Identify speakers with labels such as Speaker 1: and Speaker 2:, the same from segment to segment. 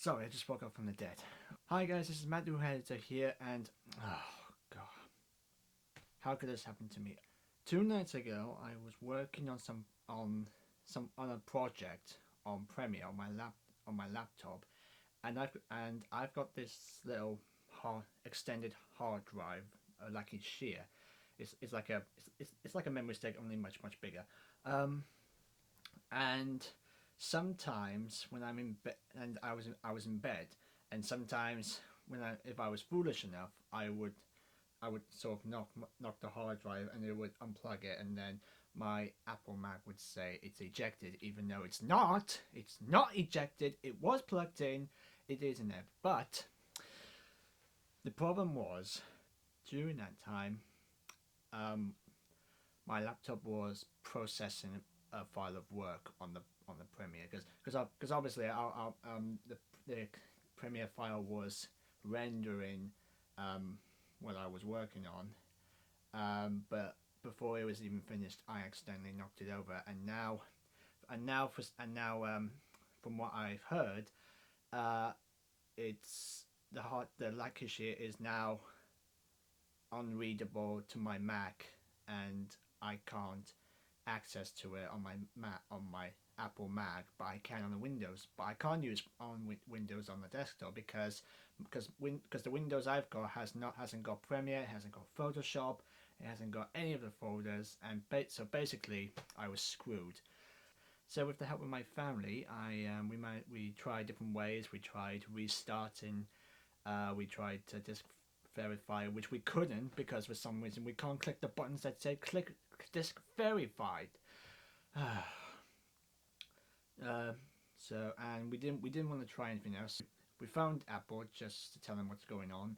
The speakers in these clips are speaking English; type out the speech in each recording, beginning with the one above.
Speaker 1: Sorry, I just woke up from the dead. Hi guys, this is Matt the Editor here, and oh god, how could this happen to me? 2 nights ago, I was working on on a project on Premiere on my laptop, and I've got this little extended hard drive, like in sheer. It's like it's like a memory stick, only much bigger. Um, and sometimes when I'm in bed, and I was in bed, and sometimes if I was foolish enough, I would sort of knock the hard drive, and it would unplug it, and then my Apple Mac would say it's ejected, even though it's not. It's not ejected. It was plugged in. It is in there. But the problem was during that time, um, my laptop was processing a file of work on the Premiere because obviously the Premiere file was rendering what I was working on, but before it was even finished, I accidentally knocked it over, and now from what I've heard, uh, it's the Lancashire is now unreadable to my Mac, and I can't access to it on my Apple Mac, but I can on the Windows. But I can't use on Windows on the desktop because the Windows I've got hasn't got Premiere, it hasn't got Photoshop, it hasn't got any of the folders, and so basically I was screwed. So with the help of my family, we tried different ways. We tried restarting. We tried to disk verify, which we couldn't because for some reason we can't click the buttons that say click disk verified. uh, and we didn't want to try anything else. We phoned Apple just to tell them what's going on,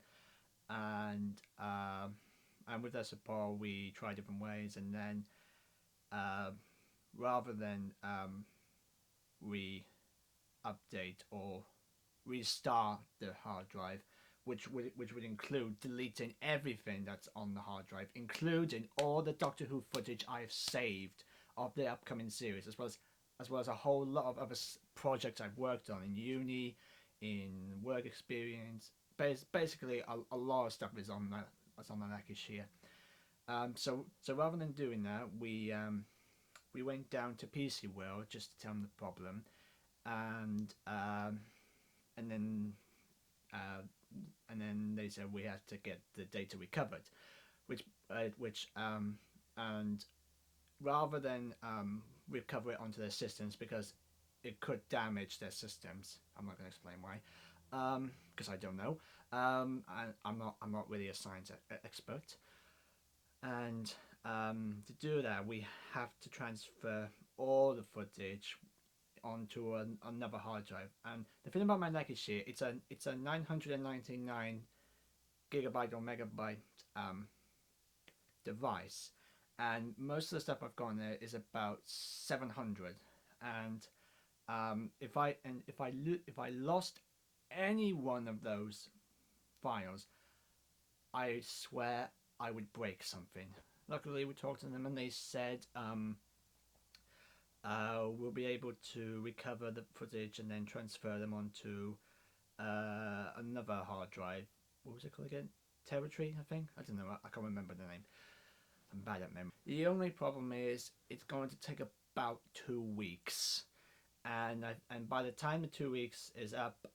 Speaker 1: and with their support we tried different ways, and then uh, rather than re-update or restart the hard drive, which would include deleting everything that's on the hard drive, including all the Doctor Who footage I have saved of the upcoming series, as well as a whole lot of other projects I've worked on in uni, in work experience. Basically, a lot of stuff is on the Lakish here. So rather than doing that, we went down to PC World just to tell them the problem, and and then uh, and then they said we had to get the data recovered, which and rather than recover it onto their systems because it could damage their systems. I'm not going to explain why, because I don't know. I'm not really a science expert, and to do that we have to transfer all the footage onto another hard drive. And the thing about my Lancashire, it's a 999 gigabyte or megabyte device, and most of the stuff I've got on there is about 700. And if I lost any one of those files, I swear I would break something. Luckily, we talked to them and they said we'll be able to recover the footage and then transfer them onto another hard drive. What was it called again? Territory, I think. I don't know. I can't remember the name. I'm bad at memory. The only problem is it's going to take about 2 weeks, and by the time the 2 weeks is up,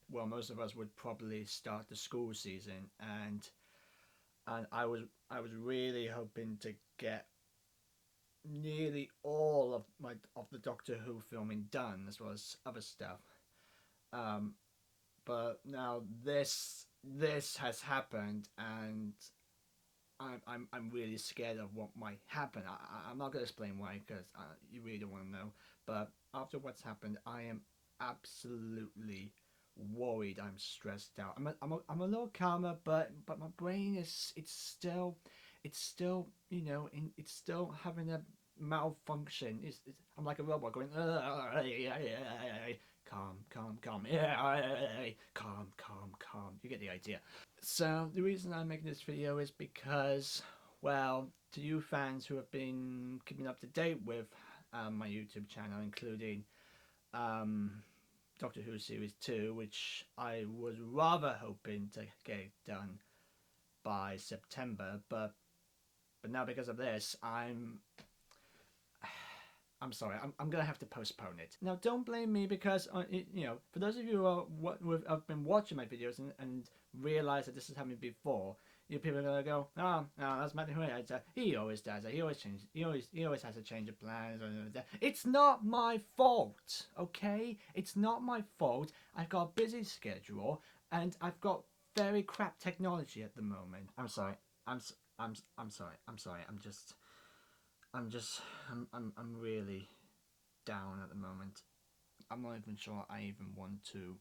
Speaker 1: most of us would probably start the school season, and I was really hoping to get nearly all of the Doctor Who filming done, as well as other stuff. But now this has happened, and I'm really scared of what might happen. I'm not gonna explain why because you really don't want to know. But after what's happened, I am absolutely worried. I'm stressed out. I'm a little calmer, but my brain is it's still it's still having a malfunction. I'm like a robot going calm, calm. You get the idea. So the reason I'm making this video is because, well, to you fans who have been keeping up to date with my YouTube channel, including Doctor Who Series 2, which I was rather hoping to get done by September, but now because of this, I'm sorry, I'm gonna have to postpone it. Now, don't blame me because, for those of you who have been watching my videos and realize that this has happened before, people are gonna go, oh, no, that's Matthew Huey. He always does that. He always changes. He always has a change of plans. It's not my fault, okay? It's not my fault. I've got a busy schedule and I've got very crap technology at the moment. I'm sorry. I'm sorry. I'm sorry. I'm really down at the moment. I'm not even sure I even want to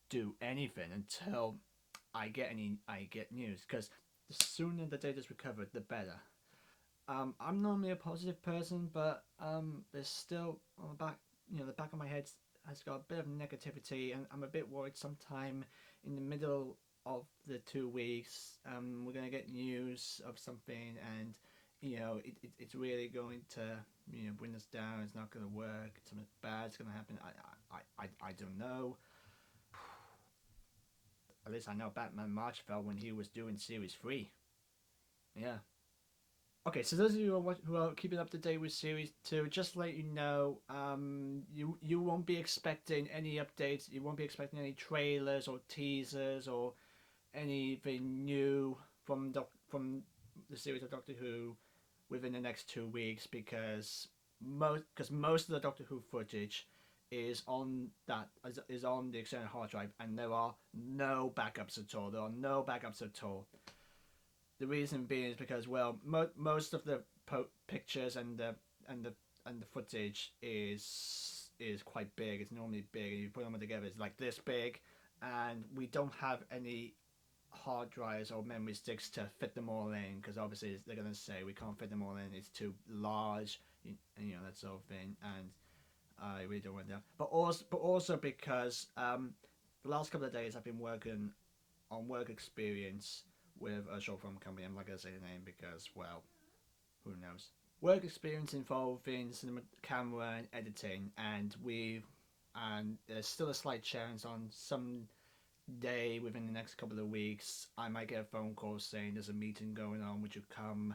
Speaker 1: do anything until I get news, because the sooner the data's recovered, the better. I'm normally a positive person, but there's still on the back, the back of my head has got a bit of negativity, and I'm a bit worried. Sometime in the middle of the 2 weeks, we're gonna get news of something, and it's really going to bring us down. It's not going to work. Something bad's going to happen. I don't know. At least I know Batman March fell when he was doing Series 3. Yeah. Okay, so those of you who are keeping up to date with Series 2, just to let you know, you won't be expecting any updates. You won't be expecting any trailers or teasers or anything new from the series of Doctor Who within the next 2 weeks, because most of the Doctor Who footage is on the external hard drive, and there are no backups at all. There are no backups at all. The reason being is because, well, most of the pictures and the footage is quite big. It's normally big, and you put them together, it's like this big, and we don't have any hard drives or memory sticks to fit them all in, because obviously they're going to say we can't fit them all in, it's too large, that sort of thing, and I really don't want that. But also because the last couple of days I've been working on work experience with a short film company. I'm not going to say the name because, well, who knows. Work experience involving cinema, camera, and editing, and there's still a slight chance on some day within the next couple of weeks I might get a phone call saying there's a meeting going on, would you come?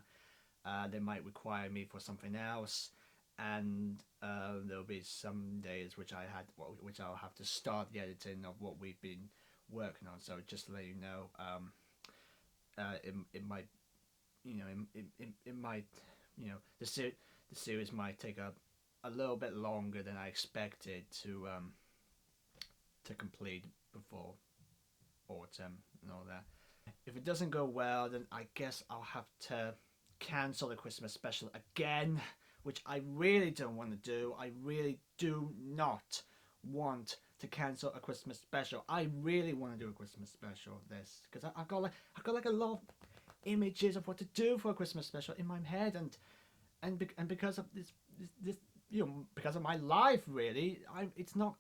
Speaker 1: They might require me for something else, and there'll be some days which I'll have to start the editing of what we've been working on. So just to let you know, it might, it might, the series might take a little bit longer than I expected to complete before autumn and all that. If it doesn't go well, then I guess I'll have to cancel the Christmas special again, which I really don't want to do. I really do not want to cancel a Christmas special. I really want to do a Christmas special of this, because I've got like a lot of images of what to do for a Christmas special in my head, and because of this because of my life, really, it's not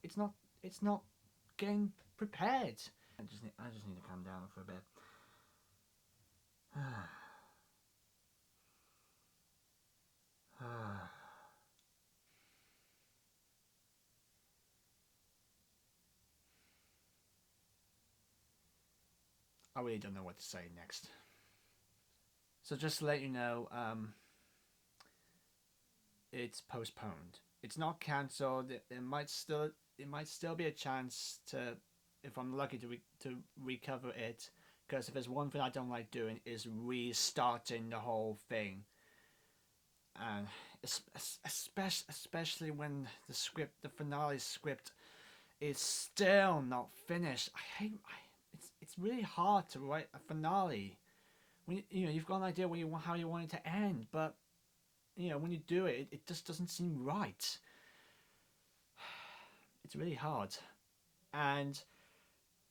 Speaker 1: getting prepared. I just need to calm down for a bit. I really don't know what to say next. So just to let you know, it's postponed. It's not cancelled. It might still be a chance to, if I'm lucky, to recover it. Because if there's one thing I don't like doing is restarting the whole thing, and especially when the finale script, is still not finished. It's really hard to write a finale when you've got an idea how you want it to end, but when you do it, it just doesn't seem right. It's really hard, and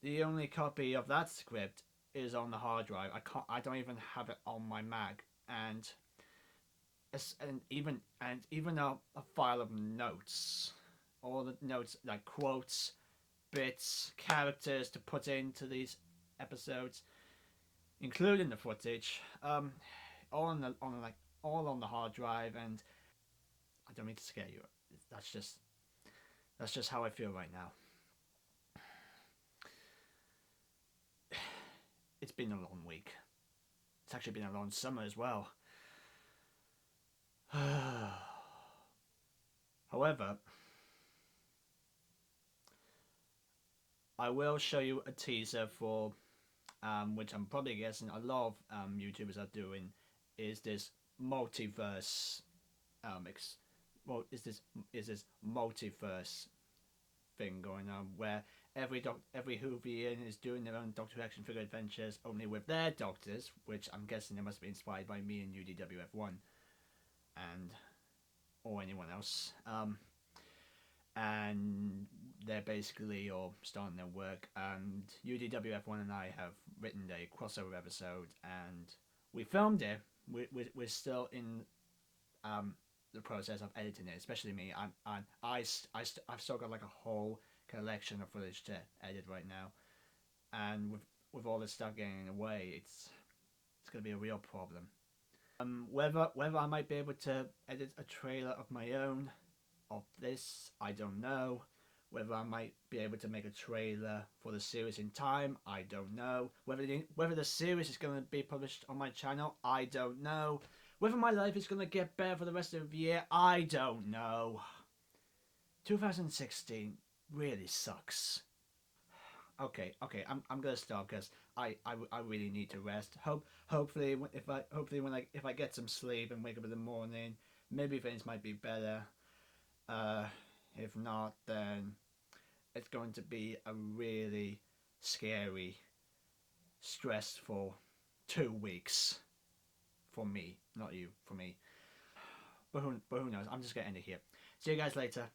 Speaker 1: the only copy of that script is on the hard drive. I don't even have it on my Mac, and even a file of notes, all the notes like quotes, bits, characters to put into these episodes, including the footage, all on the hard drive, and I don't mean to scare you. That's just how I feel right now. it's been a long week. It's actually been a long summer as well. However, I will show you a teaser for, which I'm probably guessing a lot of YouTubers are doing, is this multiverse, is this multiverse thing going on where every Whovian is doing their own Doctor Who action figure adventures, only with their doctors, which I'm guessing they must be inspired by me and UDWF1, and or anyone else. And they're basically all starting their work, and UDWF1 and I have written a crossover episode, and we filmed it. We're still in the process of editing it, especially me. I've still got like a whole collection of footage to edit right now, and with all this stuff getting away, it's gonna be a real problem. Whether I might be able to edit a trailer of my own of this, I don't know. Whether I might be able to make a trailer for the series in time, I don't know. Whether the series is going to be published on my channel, I don't know. Whether my life is going to get better for the rest of the year, I don't know. 2016 really sucks. Okay, I'm gonna stop because I really need to rest. Hopefully if I get some sleep and wake up in the morning, maybe things might be better. If not, then it's going to be a really scary, stressful 2 weeks for me, not you, for me. But who knows? I'm just gonna end it here. See you guys later.